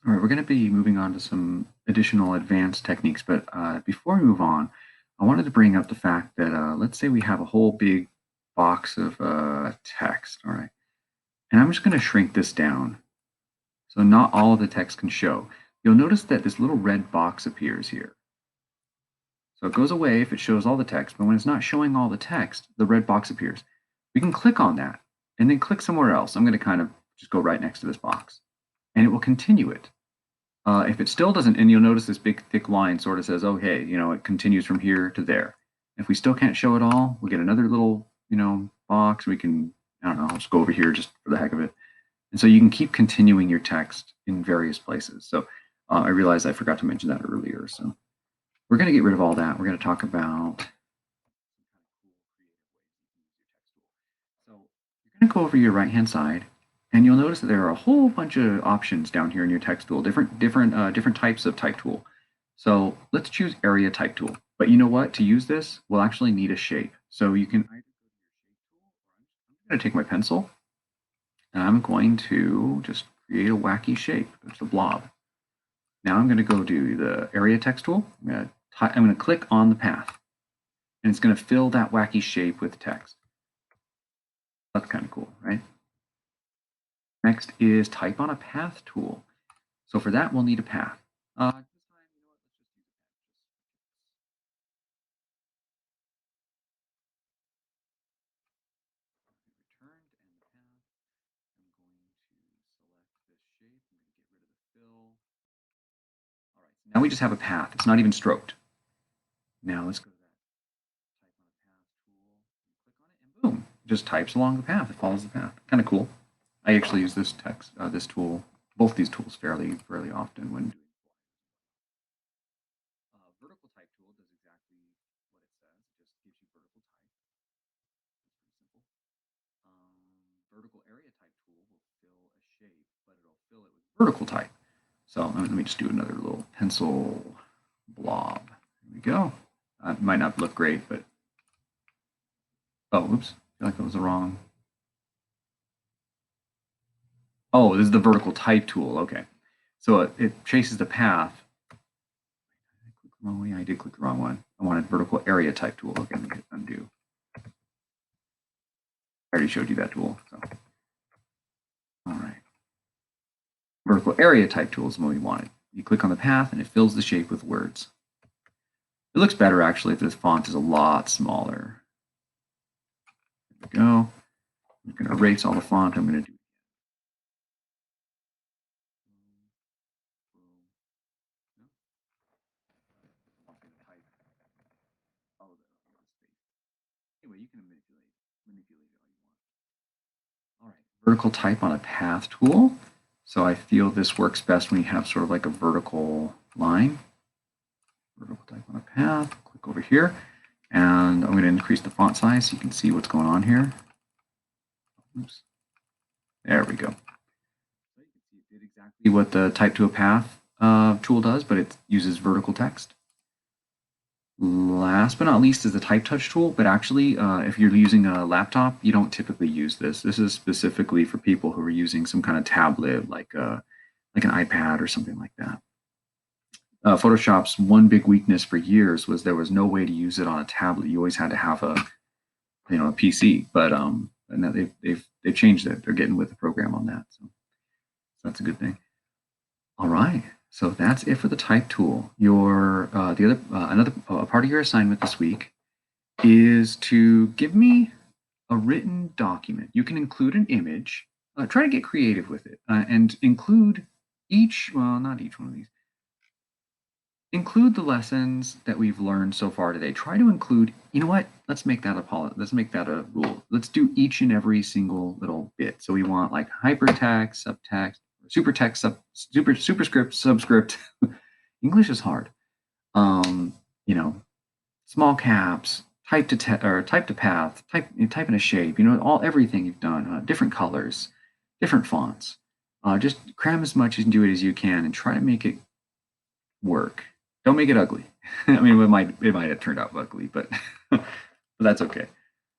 All right, we're going to be moving on to some additional advanced techniques, but before we move on, I wanted to bring up the fact that let's say we have a whole big box of text, all right, and I'm just going to shrink this down so not all of the text can show. You'll notice that this little red box appears here. So it goes away if it shows all the text, but when it's not showing all the text, the red box appears. We can click on that and then click somewhere else. I'm going to kind of just go right next to this box, and it will continue it. If it still doesn't, and you'll notice this big thick line sort of says, oh, hey, it continues from here to there. If we still can't show it all, we'll get another little, box. We can, I don't know, I'll just go over here just for the heck of it. And so you can keep continuing your text in various places. So I realized I forgot to mention that earlier. So we're going to get rid of all that. We're going to talk about. So you're going to go over your right-hand side, and you'll notice that there are a whole bunch of options down here in your text tool, different types of type tool. So let's choose area type tool. But you know what? To use this, we'll actually need a shape. So you can either I'm going to take my pencil, and I'm going to just create a wacky shape. It's a blob. Now I'm going to go to the area text tool. I'm going to click on the path, and it's going to fill that wacky shape with text. That's kind of cool, right? Next is type on a path tool. So for that, we'll need a path. All right, so now we just have a path. It's not even stroked. Now let's go to that type on a path tool, click on it, and boom, it just types along the path. It follows the path. Kind of cool. I actually use this tool, both these tools fairly often when doing vertical type tool does exactly what it says. It just gives you vertical type. It's pretty simple. Vertical area type tool will fill a shape, but it'll fill it with vertical type. So let me just do another little pencil blob. There we go. It might not look great, but oh, oops, I feel like that was the wrong. Oh, this is the vertical type tool. Okay, so it traces the path. Oh yeah, I did click the wrong one. I wanted vertical area type tool. Okay, let me hit undo. I already showed you that tool. So. All right. Vertical area type tool is what we wanted. You click on the path and it fills the shape with words. It looks better actually if this font is a lot smaller. There we go. I'm going to erase all the font. I'm going to do anyway, you can manipulate it all you want. All right, vertical type on a path tool. So I feel this works best when you have sort of like a vertical line. Vertical type on a path, click over here, and I'm going to increase the font size so you can see what's going on here. Oops. There we go. So you can see it did exactly what the type to a path tool does, but it uses vertical text. Last but not least is the type touch tool, but actually if you're using a laptop, you don't typically use this. This is specifically for people who are using some kind of tablet like an iPad or something like that. Photoshop's one big weakness for years was there was no way to use it on a tablet. You always had to have a PC, but now they've changed it. They're getting with the program on that, so that's a good thing. All right. So that's it for the type tool. Another part of your assignment this week is to give me a written document. You can include an image. Try to get creative with it and include not each one of these. Include the lessons that we've learned so far today. Try to include, you know what? Let's make that a rule. Let's do each and every single little bit. So we want like hypertext, subtext, superscript, subscript. English is hard. Small caps, type to path, type in a shape. Everything you've done, different colors, different fonts. Just cram as much and do it as you can, and try to make it work. Don't make it ugly. I mean, it might have turned out ugly, but that's okay.